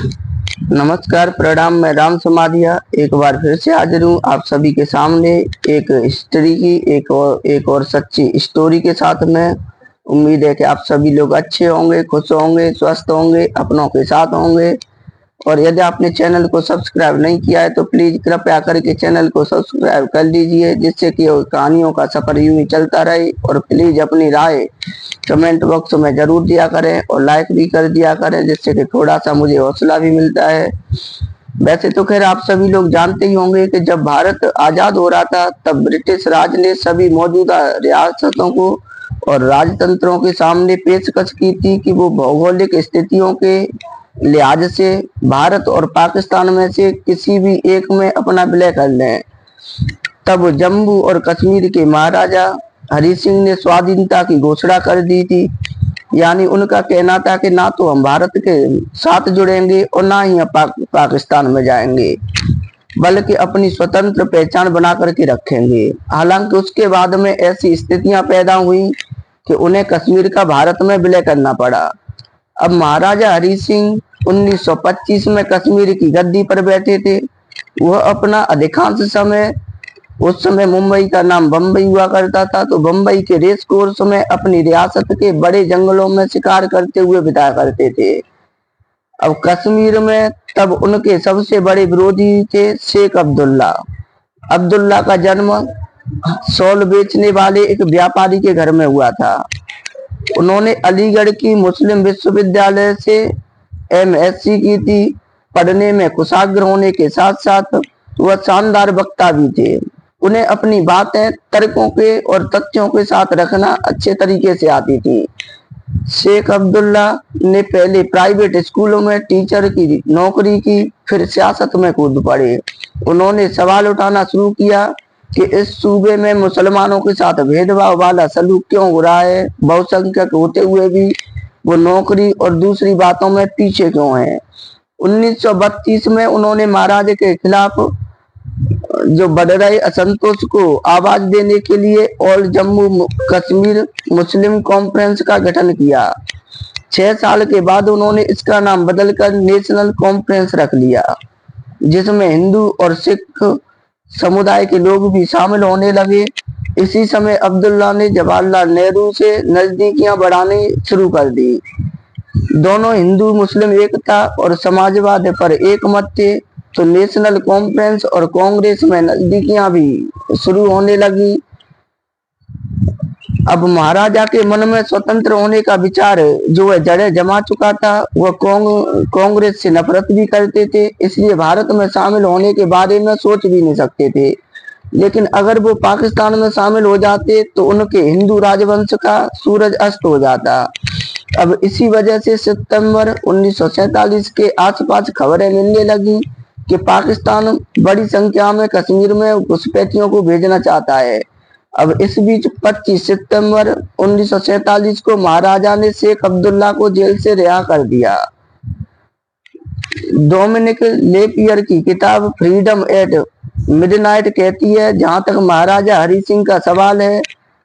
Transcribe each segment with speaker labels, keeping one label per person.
Speaker 1: नमस्कार, प्रणाम। मैं राम समाधिया एक बार फिर से हाजिर हूँ आप सभी के सामने एक हिस्ट्री की एक और सच्ची स्टोरी के साथ में। उम्मीद है कि आप सभी लोग अच्छे होंगे, खुश होंगे, स्वस्थ होंगे, अपनों के साथ होंगे। और यदि आपने चैनल को सब्सक्राइब नहीं किया है तो प्लीज कृपया करके चैनल को सब्सक्राइब कर लीजिए, जिससे कि कहानियों का सफर यूं ही चलता रहे। और प्लीज अपनी राय कमेंट बॉक्स में जरूर दिया करें और लाइक भी कर दिया करें, जिससे कि थोड़ा सा मुझे हौसला भी मिलता है। वैसे तो खैर आप सभी लोग जानते ही होंगे कि जब भारत आजाद हो रहा था तब ब्रिटिश राज ने सभी मौजूदा रियासतों को और राजतंत्रों के सामने पेशकश की थी कि वो भौगोलिक स्थितियों के लिहाज से भारत और पाकिस्तान में से किसी भी एक में अपना विलय कर लें। तब जम्मू और कश्मीर के महाराजा हरि सिंह ने स्वाधीनता की घोषणा कर दी थी। यानी उनका कहना था कि ना तो हम भारत के साथ जुड़ेंगे और ना ही हम पाकिस्तान में जाएंगे, बल्कि अपनी स्वतंत्र पहचान बना करके रखेंगे। हालांकि उसके बाद में ऐसी स्थितियां पैदा हुई कि उन्हें कश्मीर का भारत में विलय करना पड़ा। अब महाराजा हरि सिंह 1925 में कश्मीर की गद्दी पर बैठे थे। वह अपना अधिकांश समय, उस समय मुंबई का नाम बम्बई हुआ करता था, तो बम्बई के रेस कोर्स में अपनी रियासत के बड़े जंगलों में शिकार करते हुए बिताया करते थे। अब कश्मीर में तब उनके सबसे बड़े विरोधी थे शेख अब्दुल्ला। अब्दुल्ला का जन्म शॉल बेचने वाले एक व्यापारी के घर में हुआ था। उन्होंने अलीगढ़ की मुस्लिम विश्वविद्यालय से एमएससी की थी। पढ़ने में कुशाग्र होने के साथ साथ वह शानदार वक्ता भी थे। उन्हें अपनी बातें तर्कों के और तथ्यों के साथ रखना अच्छे तरीके से आती थी। शेख अब्दुल्ला ने पहले प्राइवेट स्कूलों में टीचर की नौकरी की, फिर सियासत में कूद पड़े। उन्होंने सवाल उठाना शुरू किया कि इस सूबे में मुसलमानों के साथ भेदभाव वाला सलूक क्यों हो रहा है। बहुसंख्यक होते हुए भी वो नौकरी और दूसरी बातों में पीछे क्यों हैं। 1932 में उन्होंने महाराजे के खिलाफ जो बढ़ रहे असंतोष को आवाज देने के लिए ऑल जम्मू कश्मीर मुस्लिम कॉन्फ्रेंस का गठन किया। 6 साल के बाद उन्होंने इसका नाम बदलकर नेशनल कॉन्फ्रेंस रख लिया, जिसमें हिंदू और सिख समुदाय के लोग भी शामिल होने लगे। इसी समय अब्दुल्ला ने जवाहरलाल नेहरू से नजदीकियां बढ़ानी शुरू कर दी। दोनों हिंदू मुस्लिम एकता और समाजवाद पर एक मत थे, तो नेशनल कॉन्फ्रेंस और कांग्रेस में नजदीकियां भी शुरू होने लगी। अब महाराजा के मन में स्वतंत्र होने का विचार जो है जड़ें जमा चुका था। वह कांग्रेस से नफरत भी करते थे, इसलिए भारत में शामिल होने के बारे में सोच भी नहीं सकते थे। लेकिन अगर वो पाकिस्तान में शामिल हो जाते तो उनके हिंदू राजवंश का सूरज अस्त हो जाता। अब इसी वजह से सितंबर 1947 के आसपास खबरें मिलने लगी कि पाकिस्तान बड़ी संख्या में कश्मीर में घुसपैठियों को भेजना चाहता है। अब इस बीच 25 सितंबर 1947 को महाराजा ने शेख अब्दुल्ला को जेल से रिहा कर दिया। डोमिनिक लेपियर की किताब फ्रीडम एट मिडनाइट कहती है, जहां तक महाराजा हरि सिंह का सवाल है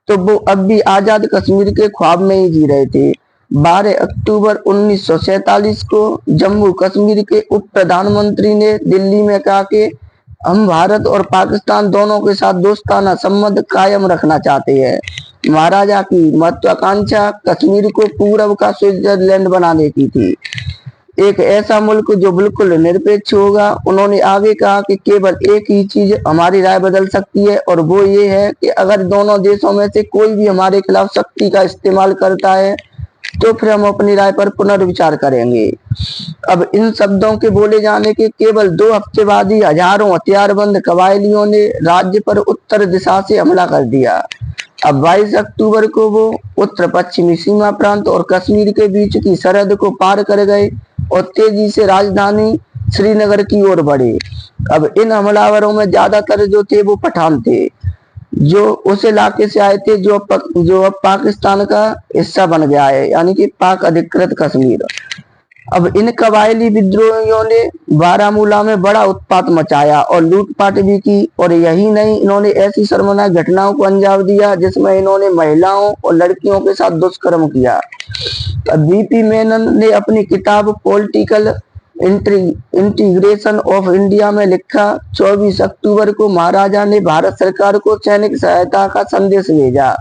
Speaker 1: तो वो अब भी आजाद कश्मीर के ख्वाब में ही जी रहे थे। 12 अक्टूबर 1947 को जम्मू कश्मीर के उप प्रधानमंत्री ने दिल्ली में कहा कि हम भारत और पाकिस्तान दोनों के साथ दोस्ताना संबंध कायम रखना चाहते हैं। महाराजा की महत्वाकांक्षा कश्मीर को पूर्व का स्विट्जरलैंड बनाने की थी, एक ऐसा मुल्क जो बिल्कुल निरपेक्ष होगा। उन्होंने आगे कहा कि केवल एक ही चीज हमारी राय बदल सकती है और वो ये है कि अगर दोनों देशों में से कोई भी हमारे खिलाफ शक्ति का इस्तेमाल करता है तो फिर हम अपनी राय पर पुनर्विचार करेंगे। अब इन शब्दों के बोले जाने के केवल 2 हफ्ते बाद ही हजारों हथियारबंद कबायलियों ने राज्य पर उत्तर दिशा से हमला कर दिया। अब 22 अक्टूबर को वो उत्तर पश्चिमी सीमा प्रांत और कश्मीर के बीच की सरहद को पार कर गए और तेजी से राजधानी श्रीनगर की ओर बढ़े। अब इन हमलावरों में ज्यादातर जो थे वो पठान थे, जो उस इलाके से आए थे जो अब पाकिस्तान का हिस्सा बन गया है, यानी कि पाक अधिकृत कश्मीर। अब इन कबायली विद्रोहियों ने बारामूला में बड़ा उत्पात मचाया और लूटपाट भी की। और यही नहीं, इन्होंने ऐसी शर्मनाक घटनाओं को अंजाम दिया जिसमें इन्होंने महिलाओं और लड़कियों के साथ दुष्कर्म किया। बीपी मेनन ने अपनी किताब पॉलिटिकल इंटीग्रेशन ऑफ इंडिया में लिखा। 24 अक्टूबर को महाराजा ने भारत सरकार को सैनिक सहायता का संदेश भेजा।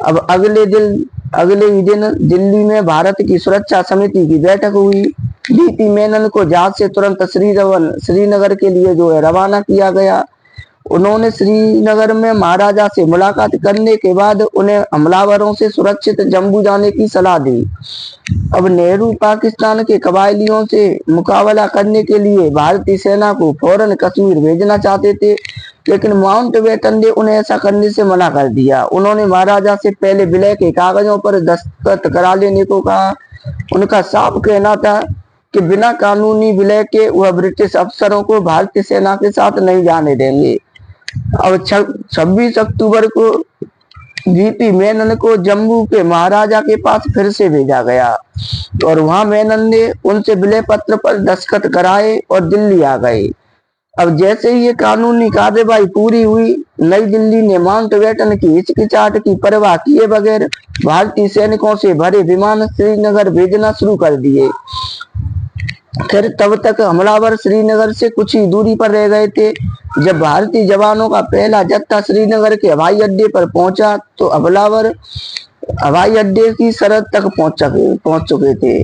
Speaker 1: अब अगले ही दिन दिल्ली में भारत की सुरक्षा समिति की बैठक हुई। डीपी मेनन को जहाज से तुरंत श्रीनगर के लिए जो है रवाना किया गया। उन्होंने श्रीनगर में महाराजा से मुलाकात करने के बाद उन्हें हमलावरों से सुरक्षित जम्मू जाने की सलाह दी। अब नेहरू पाकिस्तान के कबायलियों से मुकाबला करने के लिए भारतीय सेना को फौरन कश्मीर भेजना चाहते थे, लेकिन माउंटबेटन ने उन्हें ऐसा करने से मना कर दिया। उन्होंने महाराजा से पहले विलय के कागजों पर दस्तखत करा लेने को कहा। उनका साफ कहना था कि बिना कानूनी विलय के वह ब्रिटिश अफसरों को भारतीय सेना के साथ नहीं जाने देंगे। अब 26 अक्टूबर को जीपी मेनन को जम्मू के महाराजा के पास फिर से भेजा गया और वहां मेनन ने उनसे विलय पत्र पर दस्तखत कराए और दिल्ली आ गए। अब जैसे ही ये कानूनी कार्यवाही पूरी हुई, नई दिल्ली ने माउंटबेटन की हिचकिचाहट की परवाह किए बगैर भारतीय सैनिकों से भरे विमान श्रीनगर भेजना शुरू कर दिए। फिर तब तक हमलावर श्रीनगर से कुछ ही दूरी पर रह गए थे। जब भारतीय जवानों का पहला जत्था श्रीनगर के हवाई अड्डे पर पहुंचा तो हमलावर हवाई अड्डे की सरहद तक पहुंच चुके थे।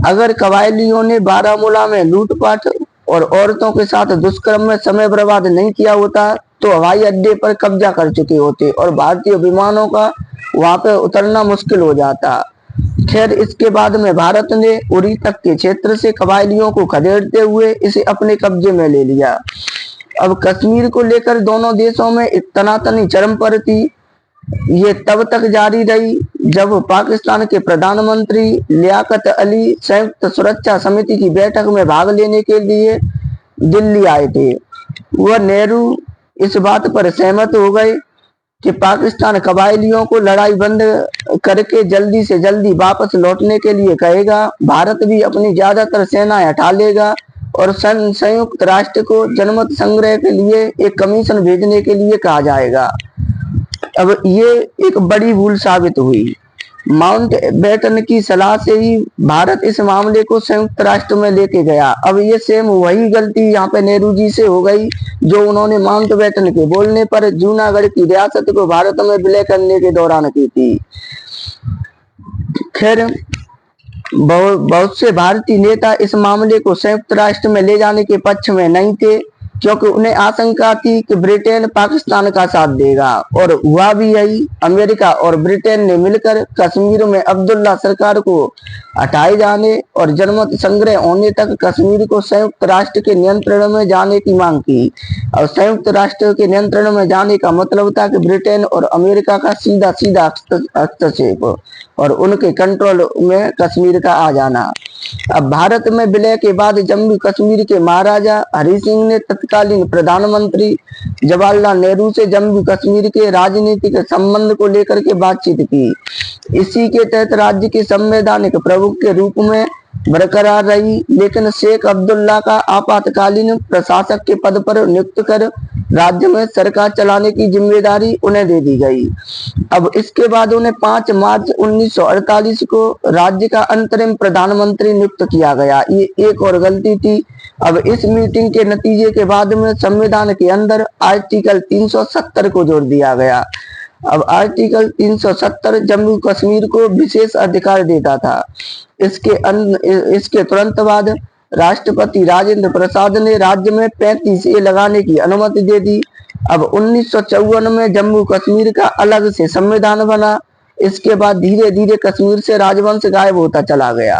Speaker 1: अगर कबायलियों ने बारामूला में लूटपाट और औरतों के साथ दुष्कर्म में समय बर्बाद नहीं किया होता तो हवाई अड्डे पर कब्जा कर चुके होते और भारतीय विमानों का वहां पर उतरना मुश्किल हो जाता। खैर, इसके बाद में भारत ने उरी तक के क्षेत्र से कबायलियों को खदेड़ते हुए इसे अपने कब्जे में ले लिया। अब कश्मीर को लेकर दोनों देशों में तनातनी चरम पर थी। ये तब तक जारी रही जब पाकिस्तान के प्रधानमंत्री लियाकत अली संयुक्त सुरक्षा समिति की बैठक में भाग लेने के लिए दिल्ली आए थे। वह नेहरू इस बात पर सहमत हो गए कि पाकिस्तान कबायलियों को लड़ाई बंद करके जल्दी से जल्दी वापस लौटने के लिए कहेगा। भारत भी अपनी ज्यादातर सेनाएं हटा लेगा और संयुक्त राष्ट्र को जनमत संग्रह के लिए एक कमीशन भेजने के लिए कहा जाएगा। अब ये एक बड़ी भूल साबित हुई। माउंटबेटन की सलाह से ही भारत इस मामले को संयुक्त राष्ट्र में लेके गया। अब ये सेम वही गलती यहाँ पे नेहरू जी से हो गई जो उन्होंने माउंटबेटन के बोलने पर जूनागढ़ की रियासत को भारत में विलय करने के दौरान की थी। खैर, बहुत से भारतीय नेता इस मामले को संयुक्त राष्ट्र में ले जाने के पक्ष में नहीं थे, क्योंकि उन्हें आशंका थी कि ब्रिटेन पाकिस्तान का साथ देगा, और हुआ भी यही। अमेरिका और ब्रिटेन ने मिलकर कश्मीर में अब्दुल्ला सरकार को हटाए जाने और जनमत संग्रह होने तक कश्मीर को संयुक्त राष्ट्र के नियंत्रण में जाने की मांग की। और संयुक्त राष्ट्र के नियंत्रण में जाने का मतलब था कि ब्रिटेन और अमेरिका का सीधा सीधा हस्तक्षेप और उनके कंट्रोल में कश्मीर का आ जाना। अब भारत में विलय के बाद जम्मू कश्मीर के महाराजा हरि सिंह ने तत्कालीन प्रधानमंत्री जवाहरलाल नेहरू से जम्मू कश्मीर के राजनीतिक संबंध को लेकर के बातचीत की। इसी के तहत राज्य के संवैधानिक प्रमुख के रूप में बरकरार रही, लेकिन शेख अब्दुल्ला का आपातकालीन प्रशासक के पद पर नियुक्त कर राज्य में सरकार चलाने की जिम्मेदारी उन्हें दे दी गई। अब इसके बाद उन्हें 5 मार्च 1948 को राज्य का अंतरिम प्रधानमंत्री नियुक्त किया गया। ये एक और गलती थी। अब इस मीटिंग के नतीजे के बाद में संविधान के अंदर आर्टिकल 370 को जोड़ दिया गया। अब आर्टिकल 370 जम्मू कश्मीर को विशेष अधिकार देता था। इसके तुरंत बाद राष्ट्रपति राजेंद्र प्रसाद ने राज्य में 35A लगाने की अनुमति दे दी। अब 1954 में जम्मू कश्मीर का अलग से संविधान बना। इसके बाद धीरे धीरे कश्मीर से राजवंश गायब होता चला गया।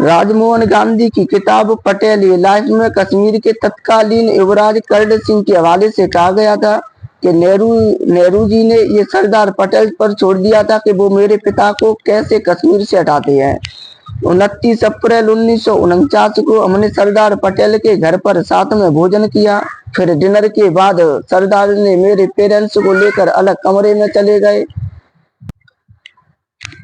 Speaker 1: राजमोहन गांधी की किताब पटेल ए लाइफ में कश्मीर के तत्कालीन युवराज कर्ण सिंह के हवाले से कहा गया था कि नेहरू जी ने ये सरदार पटेल पर छोड़ दिया था कि वो मेरे पिता को कैसे कश्मीर से हटाते हैं। 29 अप्रैल 1949 को हमने सरदार पटेल के घर पर साथ में भोजन किया। फिर डिनर के बाद सरदार ने मेरे पेरेंट्स को लेकर अलग कमरे में चले गए।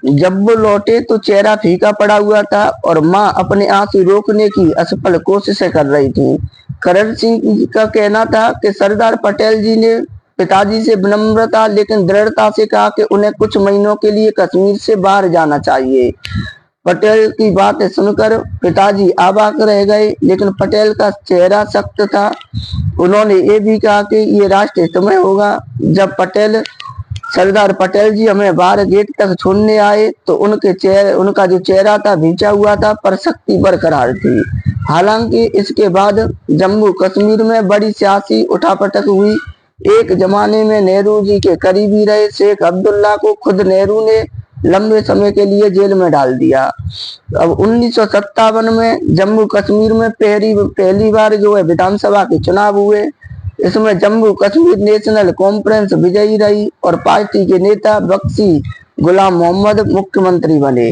Speaker 1: जब वो लौटे तो चेहरा फीका पड़ा हुआ था और माँ अपने आंसू रोकने की असफल कोशिशें कर रही थी। करण सिंह का कहना था कि सरदार पटेल जी ने पिताजी से विनम्रता लेकिन दृढ़ता से कहा कि उन्हें कुछ महीनों के लिए कश्मीर से बाहर जाना चाहिए। पटेल की बातें सुनकर पिताजी अवाक रह गए, लेकिन पटेल का चेहरा सख्त था। उन्होंने ये भी कहा कि ये राष्ट्र हित में होगा। जब सरदार पटेल जी हमें बाहर गेट तक छोड़ने आए तो उनका जो चेहरा था भिंचा हुआ था, पर शक्ति बरकरार थी। हालांकि इसके बाद जम्मू कश्मीर में बड़ी सियासी उठापटक हुई। एक जमाने में नेहरू जी के करीबी रहे शेख अब्दुल्ला को खुद नेहरू ने लंबे समय के लिए जेल में डाल दिया। अब 1957 में जम्मू कश्मीर में पहली बार जो है विधानसभा के चुनाव हुए। इसमें जम्मू कश्मीर नेशनल कॉन्फ्रेंस विजयी रही और पार्टी के नेता बख्शी गुलाम मोहम्मद मुख्यमंत्री बने।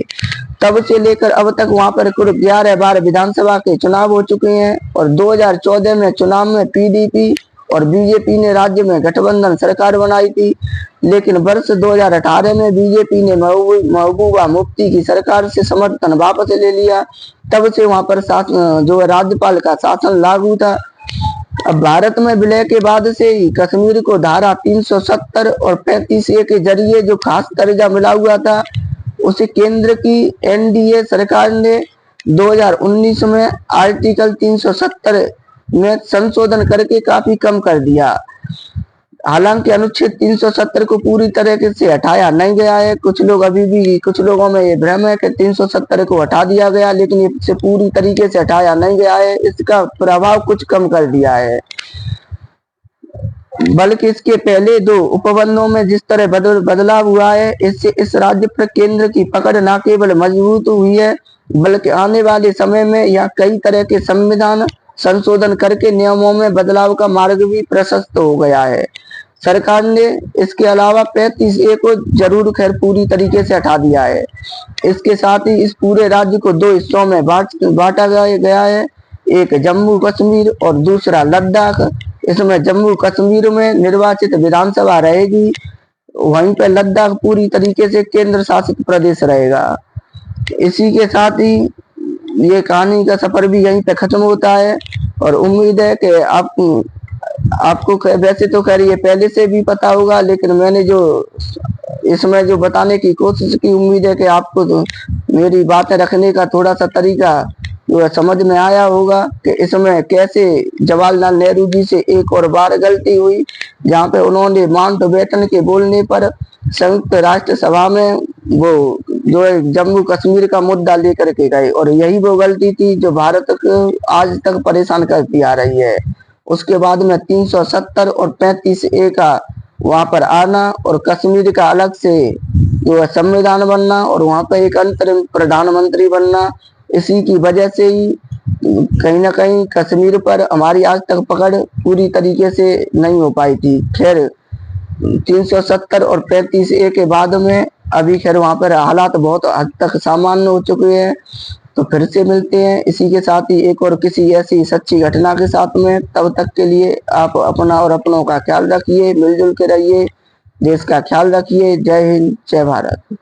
Speaker 1: तब से लेकर अब तक वहां पर कुल 11 बार विधानसभा के चुनाव हो चुके हैं और 2014 में चुनाव में पीडीपी और बीजेपी ने राज्य में गठबंधन सरकार बनाई थी, लेकिन वर्ष 2018 में बीजेपी ने महबूबा मुफ्ती की सरकार से समर्थन वापस ले लिया। तब से वहां पर जो राज्यपाल का शासन लागू था। अब भारत में विलय के बाद से ही कश्मीर को धारा 370 और 35A के जरिए जो खास दर्जा मिला हुआ था, उसे केंद्र की एनडीए सरकार ने 2019 में आर्टिकल 370 में संशोधन करके काफी कम कर दिया। हालांकि अनुच्छेद 370 को पूरी तरह से हटाया नहीं गया है। कुछ लोगों में ये भ्रम है कि 370 को हटा दिया गया, लेकिन इसे पूरी तरीके से हटाया नहीं गया है। इसका प्रभाव कुछ कम कर दिया है, बल्कि इसके पहले 2 उपबंधों में जिस तरह बदलाव हुआ है, इससे इस राज्य पर केंद्र की पकड़ न केवल मजबूत हुई है, बल्कि आने वाले समय में यह कई तरह के संविधान संशोधन करके नियमों में बदलाव का मार्ग भी प्रशस्त हो गया है। सरकार ने इसके अलावा 35A को जरूर खैर पूरी तरीके से हटा दिया है। इसके साथ ही इस पूरे राज्य को 2 हिस्सों में बांटा गया है, एक जम्मू कश्मीर और दूसरा लद्दाख। इसमें जम्मू कश्मीर में निर्वाचित विधानसभा रहेगी, वहीं पर लद्दाख पूरी तरीके से केंद्र शासित प्रदेश रहेगा। इसी के साथ ही ये कहानी का सफर भी यहीं पे खत्म होता है और उम्मीद है कि आपको वैसे तो खैर ये पहले से भी पता होगा, लेकिन मैंने जो इसमें जो बताने की कोशिश की, उम्मीद है कि आपको तो मेरी बातें रखने का थोड़ा सा तरीका जो समझ में आया होगा कि इसमें कैसे जवाहरलाल नेहरू जी से एक और बार गलती हुई, जहाँ पे उन्होंने माउंटबेटन के बोलने पर संयुक्त राष्ट्र सभा में वो जो है जम्मू कश्मीर का मुद्दा लेकर के गए, और यही वो गलती थी जो भारत को आज तक परेशान करती आ रही है। उसके बाद में 370 और 35A का वहां पर आना और कश्मीर का अलग से जो है संविधान बनना और वहां पर एक अंतरिम प्रधानमंत्री बनना, इसी की वजह से ही कहीं ना कहीं कश्मीर पर हमारी आज तक पकड़ पूरी तरीके से नहीं हो पाई थी। खैर 370 और 35A के बाद में अभी खैर वहां पर हालात बहुत हद तक सामान्य हो चुके हैं। तो फिर से मिलते हैं इसी के साथ ही एक और किसी ऐसी सच्ची घटना के साथ में। तब तक के लिए आप अपना और अपनों का ख्याल रखिए, मिलजुल के रहिए, देश का ख्याल रखिए। जय हिंद, जय भारत।